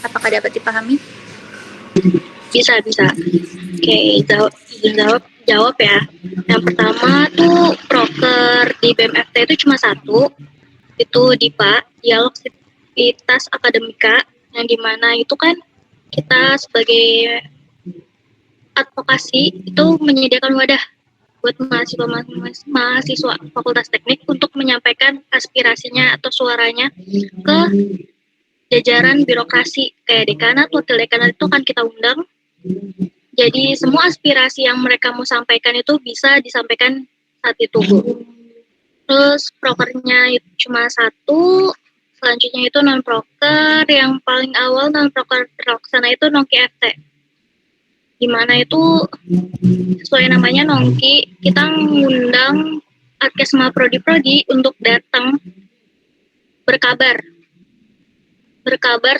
Apakah dapat dipahami? Bisa. Oke, jawab ya. Yang pertama tuh proker di BMFT itu cuma satu, itu DIPA, Dialog Sivitas Akademika, yang dimana itu kan kita sebagai advokasi itu menyediakan wadah buat mahasiswa Fakultas Teknik untuk menyampaikan aspirasinya atau suaranya ke jajaran birokrasi kayak dekanat, wakil dekanat itu kan kita undang. Jadi semua aspirasi yang mereka mau sampaikan itu bisa disampaikan saat itu. Terus prokernya itu cuma satu, selanjutnya itu non proker, yang paling awal non proker terlaksana itu Nongki FT. Dimana itu sesuai namanya Nongki, kita mengundang Adkesma Prodi-Prodi untuk datang berkabar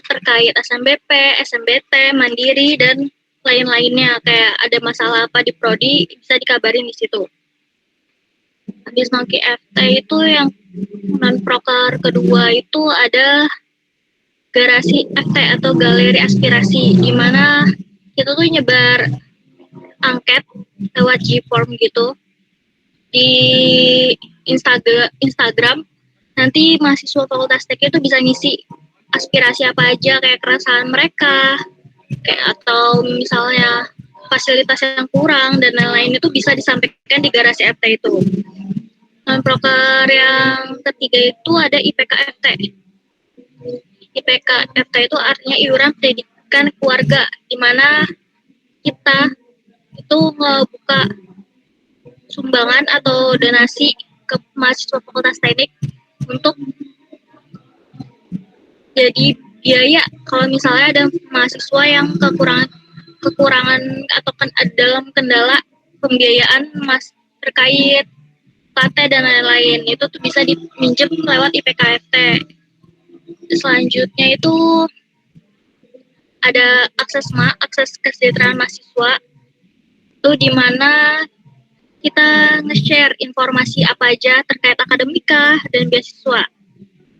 terkait SMBP, SMBT, Mandiri, dan lain-lainnya. Kayak ada masalah apa di Prodi, bisa dikabarin di situ. Habis Nongki FT itu yang non-proker kedua itu ada Garasi FT atau Galeri Aspirasi, di mana kita tuh nyebar angket lewat G-form gitu di Instagram. Nanti mahasiswa Fakultas Teknik itu bisa ngisi aspirasi apa aja, kayak keresahan mereka, kayak atau misalnya fasilitas yang kurang dan lain-lain itu bisa disampaikan di Garasi FT itu. Non proker yang ketiga itu ada IPK FT. IPK FT itu artinya iuran pendidikan keluarga, di mana kita itu ngebuka sumbangan atau donasi ke mahasiswa Fakultas Teknik untuk jadi biaya kalau misalnya ada mahasiswa yang kekurangan atau dalam kendala pembiayaan terkait UKT dan lain-lain, itu tuh bisa diminjem lewat IPKFT. Selanjutnya itu ada akses kesejahteraan mahasiswa, itu di mana kita nge-share informasi apa aja terkait akademika dan beasiswa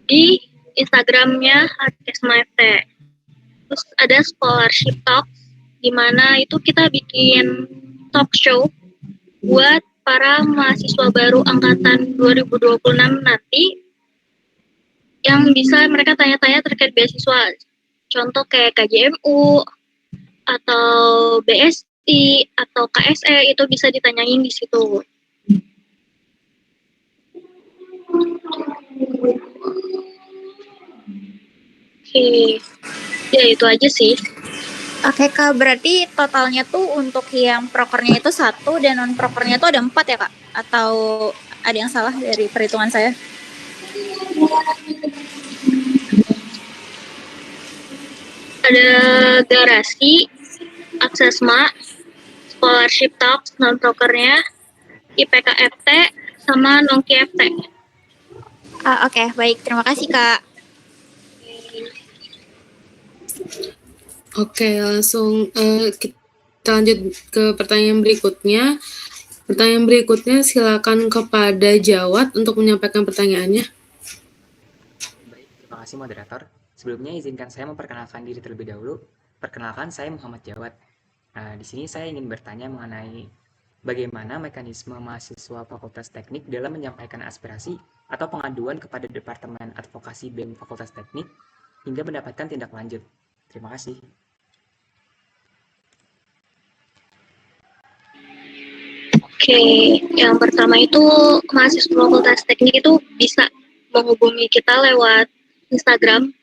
di Instagramnya Adkesma FT. Terus ada scholarship talk, di mana itu kita bikin talk show buat para mahasiswa baru angkatan 2026 nanti, yang bisa mereka tanya-tanya terkait beasiswa. Contoh kayak KJMU, atau BSI, atau KSE, itu bisa ditanyain di situ. Oke, ya itu aja sih. Oke Kak, berarti totalnya tuh untuk yang prokernya itu 1 dan non prokernya itu ada 4 ya Kak? Atau ada yang salah dari perhitungan saya? Ada Garasi, Aksesma, Scholarship Talks, non prokernya, IPK FT, sama Nongki FT. Oke, baik, terima kasih Kak. Oke, langsung kita lanjut ke pertanyaan berikutnya. Pertanyaan berikutnya silakan kepada Jawad untuk menyampaikan pertanyaannya. Baik, terima kasih moderator. Sebelumnya izinkan saya memperkenalkan diri terlebih dahulu. Perkenalkan, saya Muhammad Jawad. Di sini saya ingin bertanya mengenai bagaimana mekanisme mahasiswa Fakultas Teknik dalam menyampaikan aspirasi atau pengaduan kepada Departemen Advokasi BEM Fakultas Teknik hingga mendapatkan tindak lanjut. Terima kasih. Oke, yang pertama itu mahasiswa Fakultas Teknik itu bisa menghubungi kita lewat Instagram,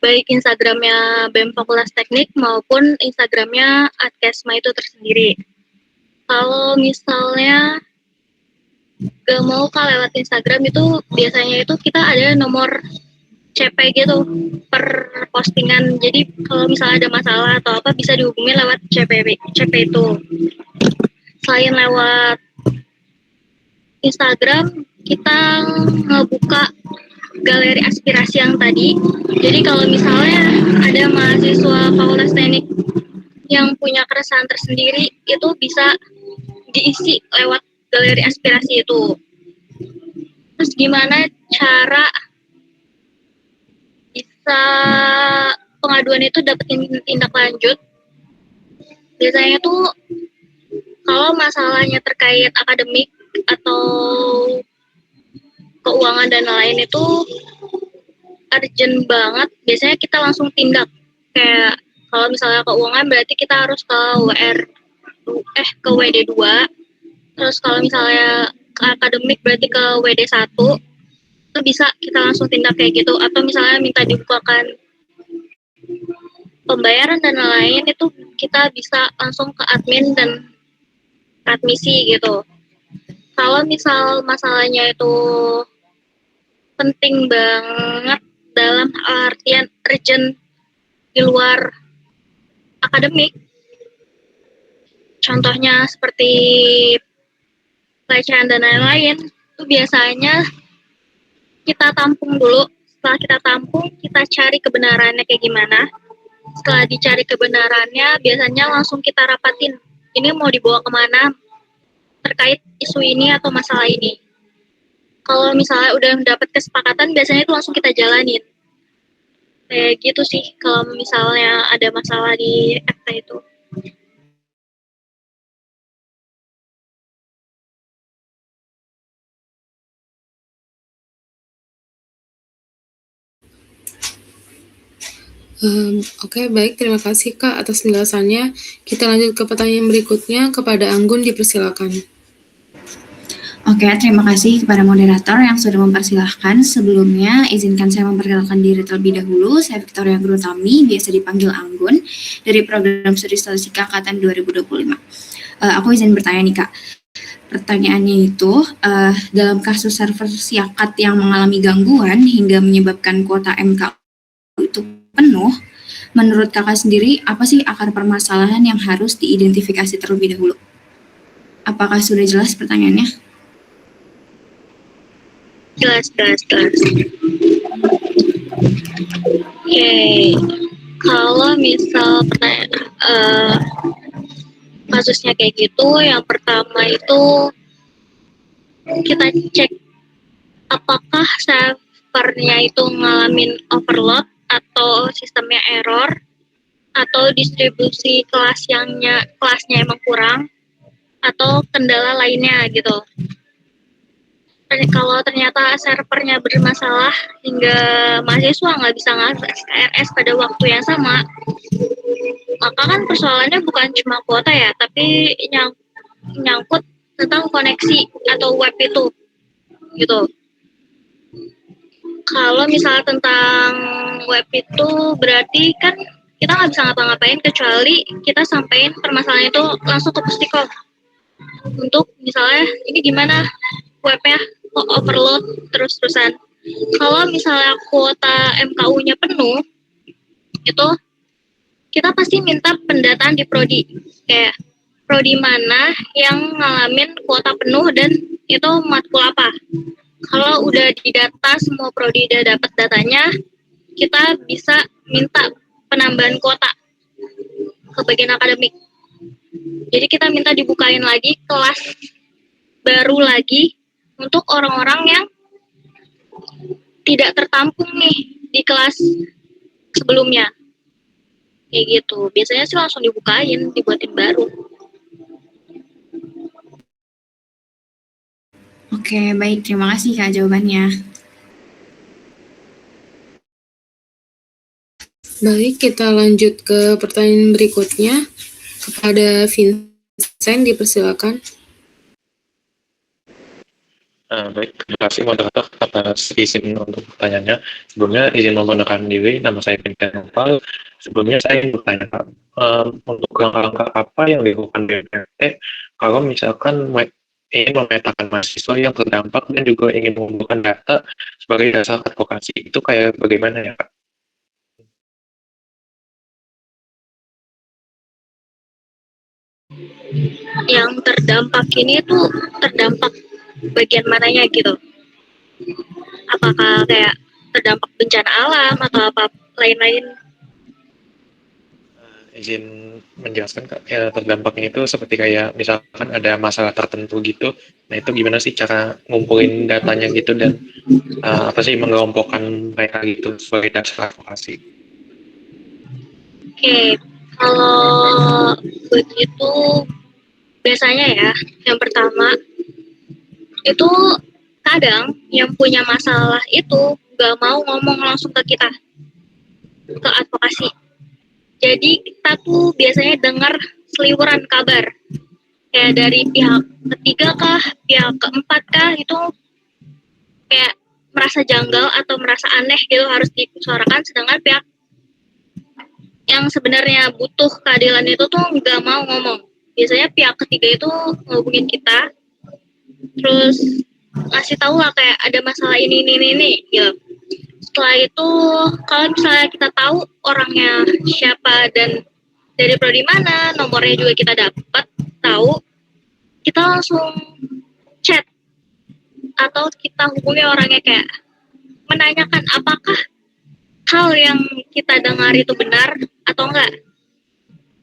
baik Instagramnya BEM Fakultas Teknik maupun Instagramnya Adkesma itu tersendiri. Kalau misalnya gak mau lewat Instagram itu biasanya itu kita ada nomor CP gitu per postingan. Jadi kalau misalnya ada masalah atau apa bisa dihubungi lewat CP itu. Selain lewat Instagram, kita ngebuka galeri aspirasi yang tadi. Jadi kalau misalnya ada mahasiswa Fakultas Teknik yang punya keresahan tersendiri, itu bisa diisi lewat galeri aspirasi itu. Terus gimana cara bisa pengaduan itu dapat tindak lanjut, biasanya tuh kalau masalahnya terkait akademik atau keuangan dan lain itu urgent banget, biasanya kita langsung tindak. Kayak kalau misalnya keuangan berarti kita harus ke ke WD2. Terus kalau misalnya ke akademik berarti ke WD1. Itu bisa kita langsung tindak kayak gitu. Atau misalnya minta dibukakan pembayaran dan lain itu kita bisa langsung ke admin dan admisi gitu. Kalau misal masalahnya itu penting banget dalam artian urgent di luar akademik, contohnya seperti pelecehan dan lain-lain, itu biasanya kita tampung dulu. Setelah kita tampung, kita cari kebenarannya kayak gimana. Setelah dicari kebenarannya, biasanya langsung kita rapatin. Ini mau dibawa kemana terkait isu ini atau masalah ini. Kalau misalnya udah dapat kesepakatan, biasanya itu langsung kita jalanin. Kayak gitu sih, kalau misalnya ada masalah di FT itu. Oke, baik. Terima kasih Kak atas penjelasannya. Kita lanjut ke pertanyaan berikutnya. Kepada Anggun dipersilakan. Oke, terima kasih kepada moderator yang sudah mempersilahkan. Sebelumnya, izinkan saya memperkenalkan diri terlebih dahulu. Saya Victoria Grutami, biasa dipanggil Anggun, dari Program Studi Statistika Angkatan 2025. Aku izin bertanya nih Kak. Pertanyaannya itu, dalam kasus server Siakat yang mengalami gangguan hingga menyebabkan kuota MKU itu penuh, menurut Kakak sendiri, apa sih akar permasalahan yang harus diidentifikasi terlebih dahulu? Apakah sudah jelas pertanyaannya? Jelas. Oke, kalau misal kasusnya kayak gitu, yang pertama itu kita cek apakah servernya itu ngalamin overload atau sistemnya error atau distribusi kelasnya emang kurang atau kendala lainnya gitu. Kalau ternyata servernya bermasalah hingga mahasiswa nggak bisa ngakses KRS pada waktu yang sama, maka kan persoalannya bukan cuma kuota ya, tapi nyangkut tentang koneksi atau web itu, gitu. Kalau misalnya tentang web itu berarti kan kita nggak bisa ngapa-ngapain kecuali kita sampaikan permasalahan itu langsung ke Pustikom. Untuk misalnya ini gimana webnya kok overload terus-terusan. Kalau misalnya kuota MKU-nya penuh, itu kita pasti minta pendataan di prodi. Kayak prodi mana yang ngalamin kuota penuh dan itu matkul apa. Kalau udah didata semua prodi udah dapat datanya, kita bisa minta penambahan kuota ke bagian akademik. Jadi kita minta dibukain lagi kelas baru lagi untuk orang-orang yang tidak tertampung nih di kelas sebelumnya. Kayak gitu. Biasanya sih langsung dibukain, dibuatin baru. Oke, baik. Terima kasih Kak jawabannya. Baik, kita lanjut ke pertanyaan berikutnya. Kepada Vincent dipersilakan. Baik, terima kasih moderator atas izin untuk pertanyaannya. Sebelumnya izin memperkenalkan diri, nama saya Vincent Nopal. Sebelumnya saya ingin bertanya, Pak, untuk langkah-langkah apa yang dilakukan BPNT kalau misalkan ingin memetakan mahasiswa yang terdampak dan juga ingin mengumpulkan data sebagai dasar advokasi, itu kayak bagaimana ya, Pak? Yang terdampak ini tuh terdampak bagian mananya gitu? Apakah kayak terdampak bencana alam atau apa lain-lain? Izin menjelaskan, Kak, ya, terdampaknya itu seperti kayak misalkan ada masalah tertentu gitu. Nah, itu gimana sih cara ngumpulin datanya gitu dan apa sih mengelompokkan mereka gitu sebagai dasar advokasi? Oke, kalau begitu biasanya ya, yang pertama itu kadang yang punya masalah itu nggak mau ngomong langsung ke kita, ke advokasi. Jadi kita tuh biasanya dengar seliweran kabar, kayak dari pihak ketiga kah, pihak keempat kah, itu kayak merasa janggal atau merasa aneh gitu harus disuarakan, sedangkan pihak yang sebenarnya butuh keadilan itu tuh nggak mau ngomong. Biasanya pihak ketiga itu ngehubungin kita, terus ngasih tahu lah kayak ada masalah ini ya. Setelah itu kalau misalnya kita tahu orangnya siapa dan dari prodi mana, nomornya juga kita dapat tahu, kita langsung chat atau kita hubungi orangnya kayak menanyakan apakah hal yang kita dengar itu benar atau enggak.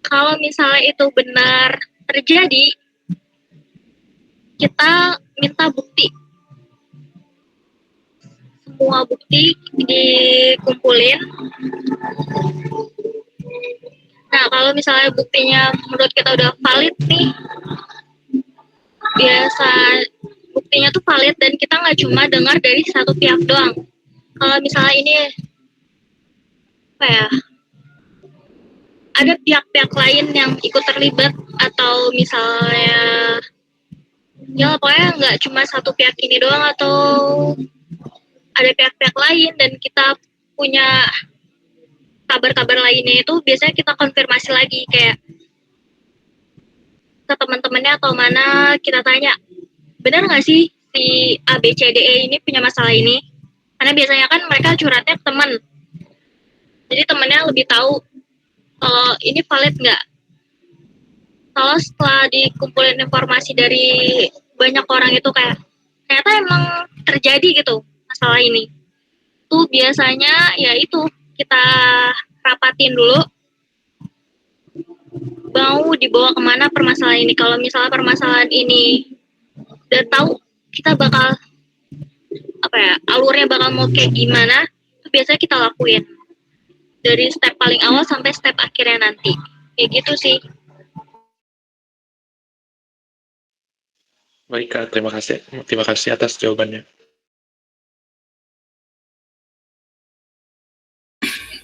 Kalau misalnya itu benar terjadi, kita minta bukti. Semua bukti dikumpulin. Nah, kalau misalnya buktinya menurut kita udah valid nih, biasa buktinya tuh valid dan kita nggak cuma dengar dari satu pihak doang. Kalau misalnya ini apa ya, ada pihak-pihak lain yang ikut terlibat atau misalnya ya pokoknya nggak cuma satu pihak ini doang atau ada pihak-pihak lain dan kita punya kabar-kabar lainnya, itu biasanya kita konfirmasi lagi kayak ke teman-temannya atau mana, kita tanya benar nggak sih si A B C D E ini punya masalah ini, karena biasanya kan mereka curhatnya ke teman, jadi temannya lebih tahu kalau ini valid nggak. Kalau setelah dikumpulin informasi dari banyak orang itu kayak ternyata emang terjadi gitu masalah ini, tuh biasanya ya itu kita rapatin dulu mau dibawa kemana permasalahan ini. Kalau misalnya permasalahan ini udah tahu kita bakal apa ya, alurnya bakal mau kayak gimana, itu biasanya kita lakuin dari step paling awal sampai step akhirnya nanti, kayak gitu sih. Baik Kak, terima kasih atas jawabannya.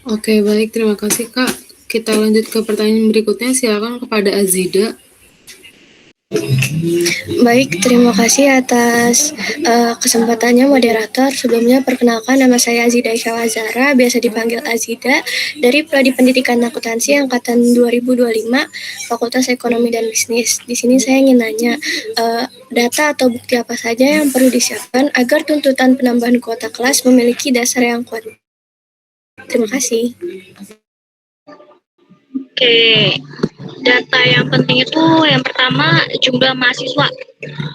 Oke, baik. Terima kasih, Kak. Kita lanjut ke pertanyaan berikutnya. Silakan kepada Azida. Baik, terima kasih atas kesempatannya moderator. Sebelumnya perkenalkan, nama saya Azida Syawazara, biasa dipanggil Azida, dari Prodi Pendidikan Akuntansi angkatan 2025, Fakultas Ekonomi dan Bisnis. Di sini saya ingin nanya, data atau bukti apa saja yang perlu disiapkan agar tuntutan penambahan kuota kelas memiliki dasar yang kuat? Terima kasih. Oke, data yang penting itu yang pertama jumlah mahasiswa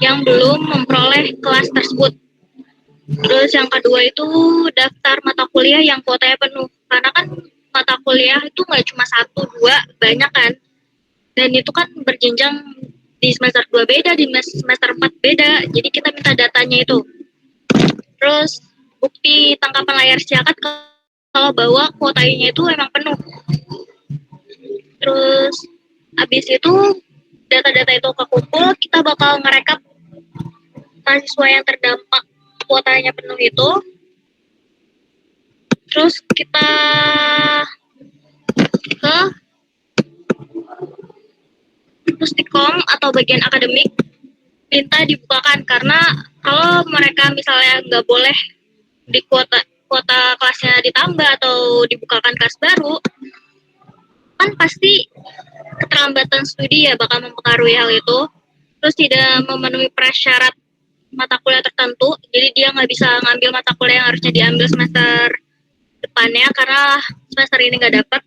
yang belum memperoleh kelas tersebut. Terus yang kedua itu daftar mata kuliah yang kuotanya penuh. Karena kan mata kuliah itu nggak cuma 1, 2, banyak kan. Dan itu kan berjenjang, di semester 2 beda, di semester 4 beda. Jadi kita minta datanya itu. Terus bukti tangkapan layar siakat kalau bawa kuotanya itu emang penuh. Terus habis itu data-data itu kekumpul, kita bakal ngerekap mahasiswa yang terdampak kuotanya penuh itu. Terus kita ke Pustikom atau bagian akademik, minta dibukakan, karena kalau mereka misalnya nggak boleh di kuota kelasnya ditambah atau dibukakan kelas baru, kan pasti keterlambatan studi ya bakal mempengaruhi hal itu. Terus tidak memenuhi prasyarat mata kuliah tertentu, jadi dia nggak bisa ngambil mata kuliah yang harusnya diambil semester depannya karena semester ini nggak dapat,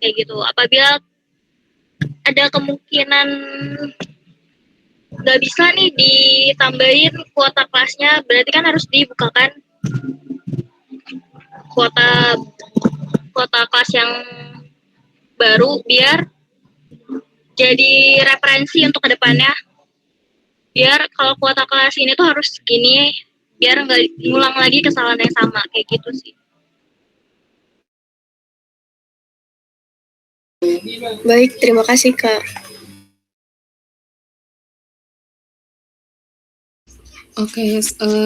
kayak gitu. Apabila ada kemungkinan nggak bisa nih ditambahin kuota kelasnya, berarti kan harus dibukakan kuota kelas yang baru biar jadi referensi untuk kedepannya, biar kalau kuota kelas ini tuh harus segini, biar nggak ngulang lagi kesalahan yang sama, kayak gitu sih. Baik, terima kasih Kak. Oke,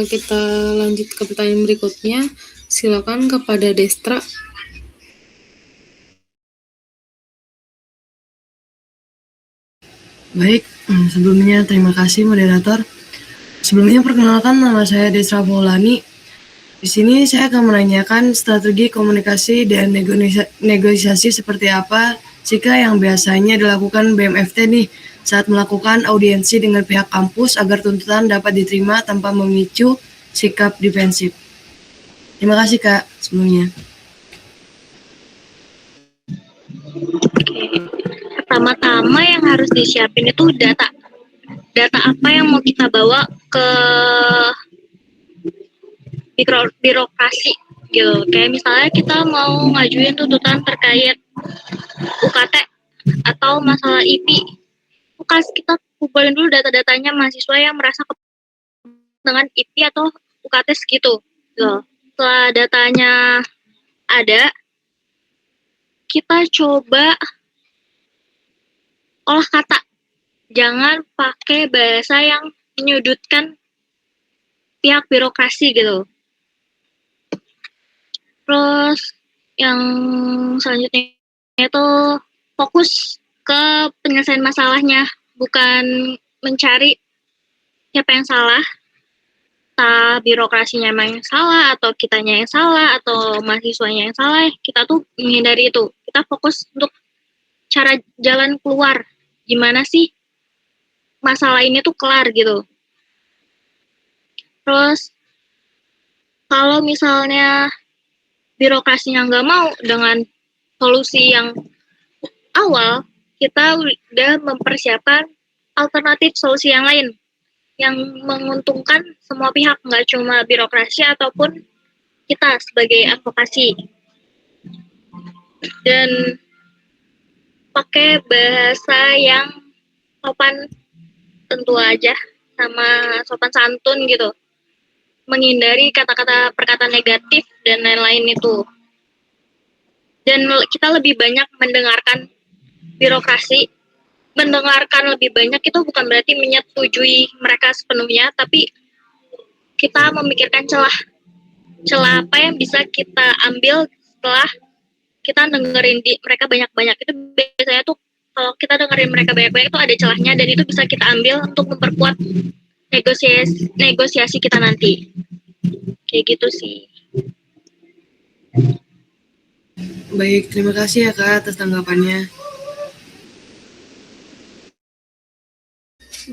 kita lanjut ke pertanyaan berikutnya. Silakan kepada Destra. Baik, sebelumnya terima kasih moderator. Sebelumnya perkenalkan nama saya Desra Maulani. Di sini saya akan menanyakan strategi komunikasi dan negosiasi seperti apa jika yang biasanya dilakukan BMFT nih saat melakukan audiensi dengan pihak kampus agar tuntutan dapat diterima tanpa memicu sikap defensif. Terima kasih Kak sebelumnya. Pertama-tama yang harus disiapin itu data. Data apa yang mau kita bawa ke birokrasi gitu. Kayak misalnya kita mau ngajuin tuntutan terkait UKT atau masalah IP. Kita kumpulin dulu data-datanya mahasiswa yang merasa dengan IP atau UKT segitu. Gitu. Setelah datanya ada, kita coba olah kata. Jangan pakai bahasa yang menyudutkan pihak birokrasi gitu. Terus yang selanjutnya itu fokus ke penyelesaian masalahnya, bukan mencari siapa yang salah, entah birokrasinya emang yang salah, atau kitanya yang salah, atau mahasiswanya yang salah. Kita tuh menghindari itu. Kita fokus untuk cara jalan keluar. Gimana sih masalah ini tuh kelar gitu. Terus kalau misalnya birokrasinya nggak mau dengan solusi yang awal, kita udah mempersiapkan alternatif solusi yang lain yang menguntungkan semua pihak, nggak cuma birokrasi ataupun kita sebagai advokasi. Dan pakai bahasa yang sopan tentu aja, sama sopan santun gitu. Menghindari kata-kata perkataan negatif dan lain-lain itu. Dan kita lebih banyak mendengarkan birokrasi. Mendengarkan lebih banyak itu bukan berarti menyetujui mereka sepenuhnya, tapi kita memikirkan celah apa yang bisa kita ambil setelah kita dengerin mereka banyak-banyak. Itu biasanya tuh kalau kita dengerin mereka banyak-banyak itu ada celahnya, dan itu bisa kita ambil untuk memperkuat negosiasi kita nanti. Kayak gitu sih. Baik, terima kasih ya Kak atas tanggapannya.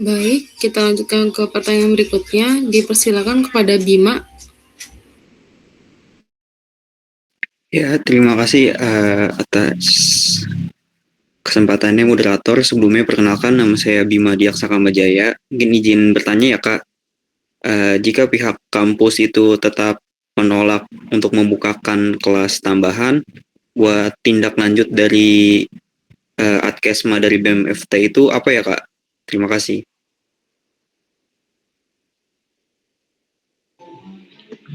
Baik, kita lanjutkan ke pertanyaan berikutnya. Dipersilakan kepada Bima. Ya, terima kasih atas kesempatannya moderator. Sebelumnya perkenalkan, nama saya Bima Diaksa Kamajaya. Mungkin izin bertanya ya Kak, jika pihak kampus itu tetap menolak untuk membukakan kelas tambahan buat tindak lanjut dari Adkesma dari BMFT itu apa ya Kak? Terima kasih.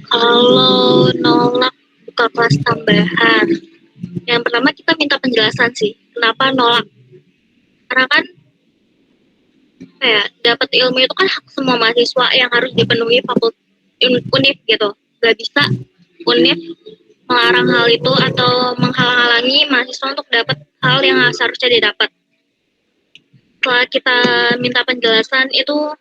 Kalau nolak buka kelas tambahan, yang pertama kita minta penjelasan sih, kenapa nolak. Karena kan dapat ilmu itu kan hak semua mahasiswa yang harus dipenuhi UNIF gitu. Gak bisa UNIF melarang hal itu atau menghalang-halangi mahasiswa untuk dapat hal yang seharusnya dia dapat. Setelah kita minta penjelasan itu,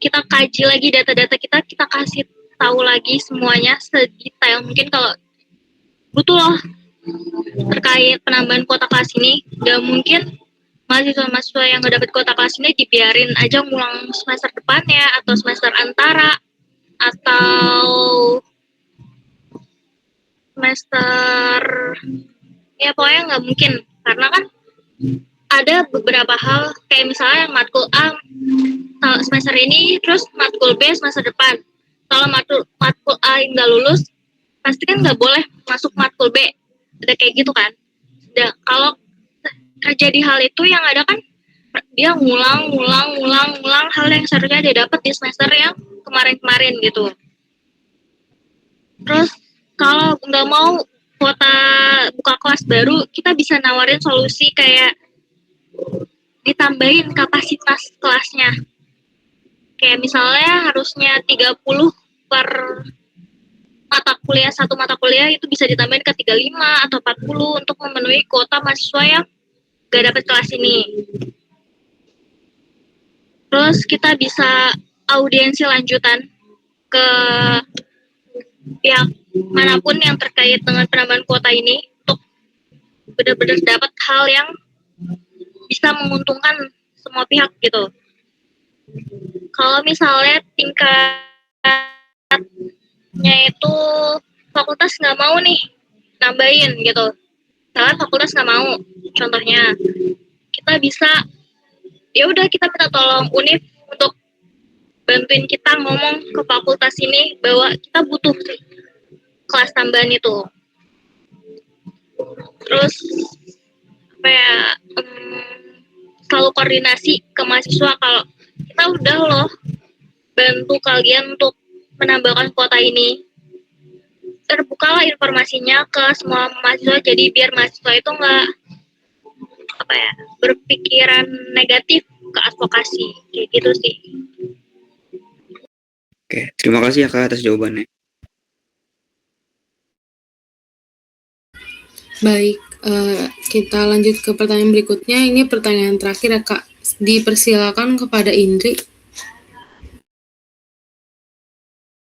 kita kaji lagi data-data kita kasih tahu lagi semuanya sedetail mungkin. Kalau butuh loh terkait penambahan kuota kelas ini, gak mungkin mahasiswa-mahasiswa yang gak dapat kuota kelas ini dibiarin aja ngulang semester depannya atau semester antara atau semester, ya pokoknya nggak mungkin. Karena kan ada beberapa hal kayak misalnya matkul A semester ini, terus matkul B semester depan. Kalau matkul A nggak lulus, pasti kan nggak boleh masuk matkul B. Ada kayak gitu kan. Kalau terjadi hal itu, yang ada kan dia ngulang hal yang seharusnya dia dapat di semester yang kemarin-kemarin gitu. Terus kalau nggak mau kuota buka kelas baru, kita bisa nawarin solusi kayak ditambahin kapasitas kelasnya. Kayak misalnya harusnya 30 per satu mata kuliah itu bisa ditambahin ke 35 atau 40 untuk memenuhi kuota mahasiswa yang gak dapat kelas ini. Terus kita bisa audiensi lanjutan ke pihak manapun yang terkait dengan penambahan kuota ini untuk benar-benar dapat hal yang bisa menguntungkan semua pihak gitu. Kalau misalnya tingkatnya itu fakultas nggak mau nih nambahin gitu, misalnya fakultas nggak mau, contohnya kita bisa ya udah kita minta tolong Univ untuk bantuin kita ngomong ke fakultas ini bahwa kita butuh kelas tambahan itu. Terus apa ya, selalu koordinasi ke mahasiswa kalau kita udah loh bantu kalian untuk menambahkan kuota ini, terbukalah informasinya ke semua mahasiswa, jadi biar mahasiswa itu nggak apa ya berpikiran negatif ke advokasi kayak gitu sih. Oke, terima kasih ya Kak atas jawabannya. Baik, kita lanjut ke pertanyaan berikutnya. Ini pertanyaan terakhir ya Kak. Dipersilakan kepada Indri.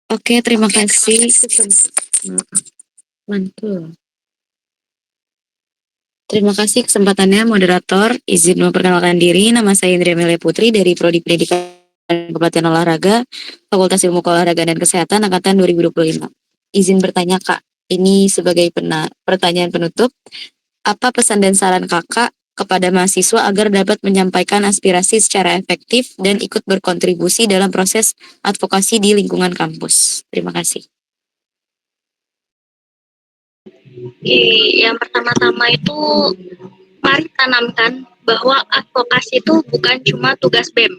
Oke, terima kasih. Mantul. Terima kasih kesempatannya moderator. Izin memperkenalkan diri, nama saya Indri Amelia Putri dari Prodi Pendidikan Kepelatihan Olahraga, Fakultas Ilmu Keolahragaan dan Kesehatan Angkatan 2025. Izin bertanya Kak, ini sebagai pertanyaan penutup, apa pesan dan saran Kakak kepada mahasiswa agar dapat menyampaikan aspirasi secara efektif dan ikut berkontribusi dalam proses advokasi di lingkungan kampus? Terima kasih. Yang pertama-tama itu mari tanamkan bahwa advokasi itu bukan cuma tugas BEM,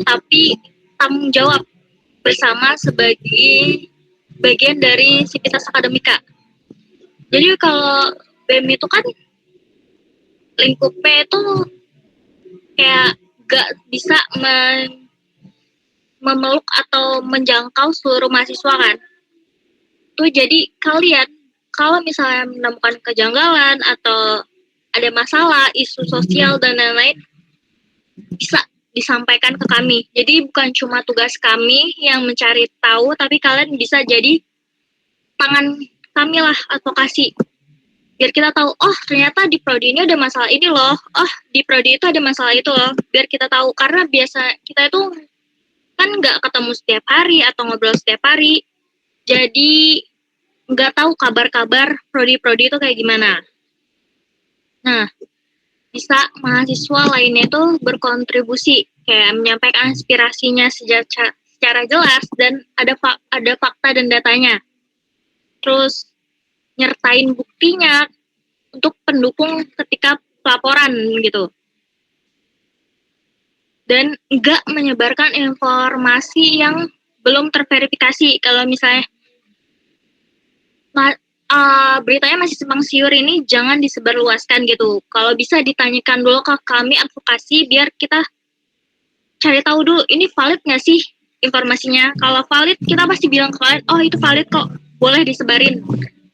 tapi tanggung jawab bersama sebagai bagian dari sivitas akademika. Jadi kalau BEM itu kan lingkupnya itu kayak gak bisa memeluk atau menjangkau seluruh mahasiswa kan. Tuh jadi kalian kalau misalnya menemukan kejanggalan atau ada masalah, isu sosial dan lain-lain, bisa disampaikan ke kami. Jadi bukan cuma tugas kami yang mencari tahu, tapi kalian bisa jadi tangan kami lah advokasi. Biar kita tahu, oh ternyata di prodi ini ada masalah ini loh, oh di prodi itu ada masalah itu loh. Biar kita tahu, karena biasa kita itu kan nggak ketemu setiap hari atau ngobrol setiap hari. Jadi nggak tahu kabar-kabar prodi-prodi itu kayak gimana. Nah, bisa mahasiswa lainnya itu berkontribusi, kayak menyampaikan aspirasinya secara jelas dan ada fakta dan datanya. Terus nyertain buktinya untuk pendukung ketika pelaporan gitu. Dan nggak menyebarkan informasi yang belum terverifikasi. Kalau misalnya beritanya masih simpang siur ini jangan disebarluaskan gitu. Kalau bisa ditanyakan dulu ke kami advokasi biar kita cari tahu dulu ini valid nggak sih informasinya. Kalau valid kita pasti bilang ke kalian, oh itu valid kok, boleh disebarin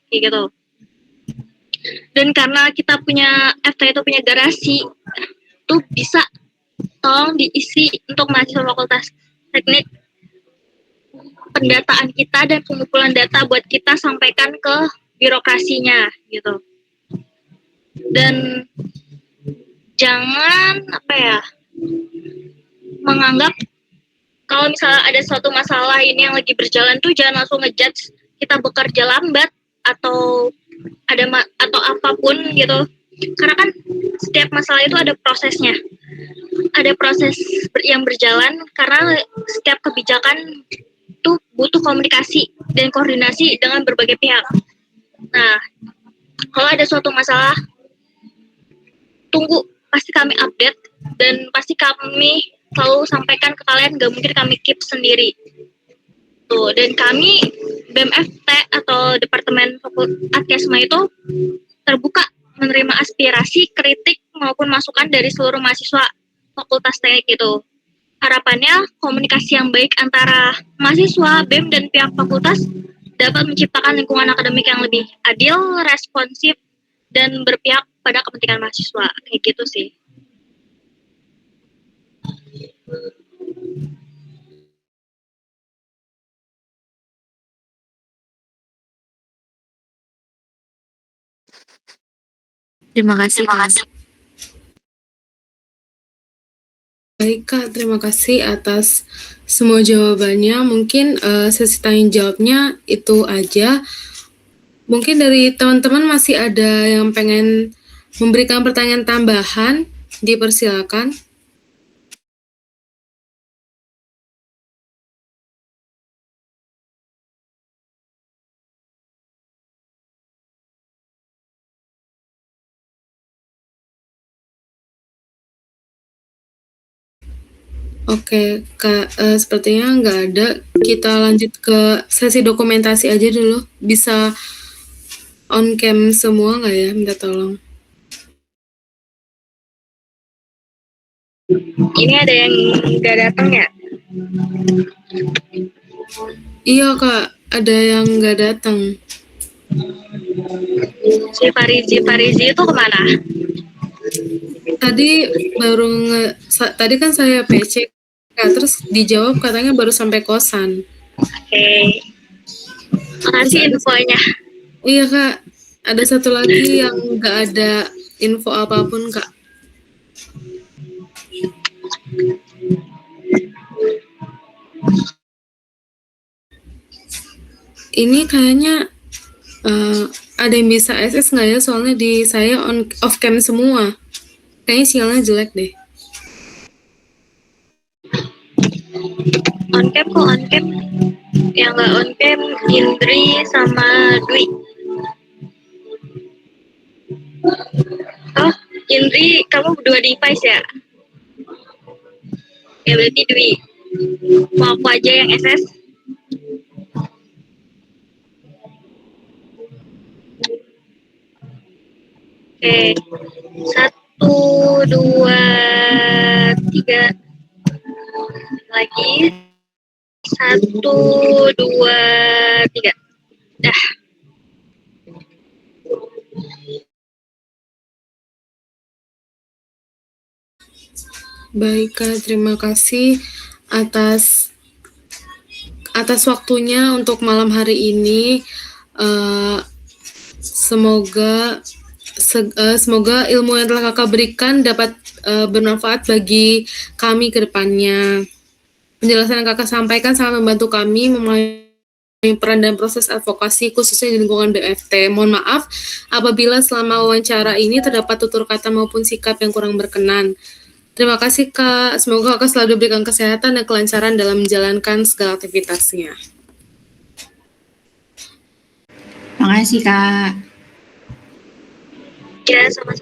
kayak gitu. Dan karena kita punya FT itu punya garasi, tuh bisa tolong diisi untuk mahasiswa fakultas teknik pendataan kita dan pengumpulan data buat kita sampaikan ke birokrasinya gitu. Dan jangan menganggap kalau misalnya ada suatu masalah ini yang lagi berjalan tuh jangan langsung ngejudge kita bekerja lambat atau atau apapun gitu. Karena kan setiap masalah itu ada prosesnya. Ada proses yang berjalan karena setiap kebijakan itu butuh komunikasi dan koordinasi dengan berbagai pihak. Nah, kalau ada suatu masalah, tunggu, pasti kami update dan pasti kami selalu sampaikan ke kalian, gak mungkin kami keep sendiri. gitu. Dan kami BMFT atau Departemen Adkesma itu terbuka menerima aspirasi, kritik maupun masukan dari seluruh mahasiswa Fakultas Teknik itu. Harapannya komunikasi yang baik antara mahasiswa, BEM dan pihak fakultas dapat menciptakan lingkungan akademik yang lebih adil, responsif, dan berpihak pada kepentingan mahasiswa. Kayak gitu sih. Terima kasih, Kak. Baik Kak, terima kasih atas semua jawabannya. Mungkin sesi tanya jawabnya itu aja. Mungkin dari teman-teman masih ada yang pengen memberikan pertanyaan tambahan, dipersilakan. Oke, Kak, sepertinya nggak ada. Kita lanjut ke sesi dokumentasi aja dulu. Bisa on cam semua nggak ya? Minta tolong. Ini ada yang nggak datang ya? Iya Kak, ada yang nggak datang. Si Farizi itu kemana? Tadi kan saya PC, Kak, terus dijawab katanya baru sampai kosan. Oke. Makasih infonya. Iya Kak, ada satu lagi yang nggak ada info apapun Kak. Ini kayaknya ada yang bisa SS nggak ya? Soalnya di saya off cam semua. Kayaknya sinyalnya jelek deh. On cam kok on cam. Yang nggak on cam Indri sama Dwi. Oh, Indri, kamu berdua di device ya? Ya berarti Dwi. Mau aku aja yang SS? Oke. 1, 2, 3. Lagi. 1, 2, 3. Dah. Baik Kak, terima kasih atas waktunya untuk malam hari ini. Semoga ilmu yang telah Kakak berikan dapat bermanfaat bagi kami ke depannya. Penjelasan yang Kakak sampaikan sangat membantu kami memahami peran dan proses advokasi khususnya di lingkungan BMFT. Mohon maaf apabila selama wawancara ini terdapat tutur kata maupun sikap yang kurang berkenan. Terima kasih Kak, semoga Kakak selalu diberikan kesehatan dan kelancaran dalam menjalankan segala aktivitasnya. Terima kasih Kak. Ya, sama-sama.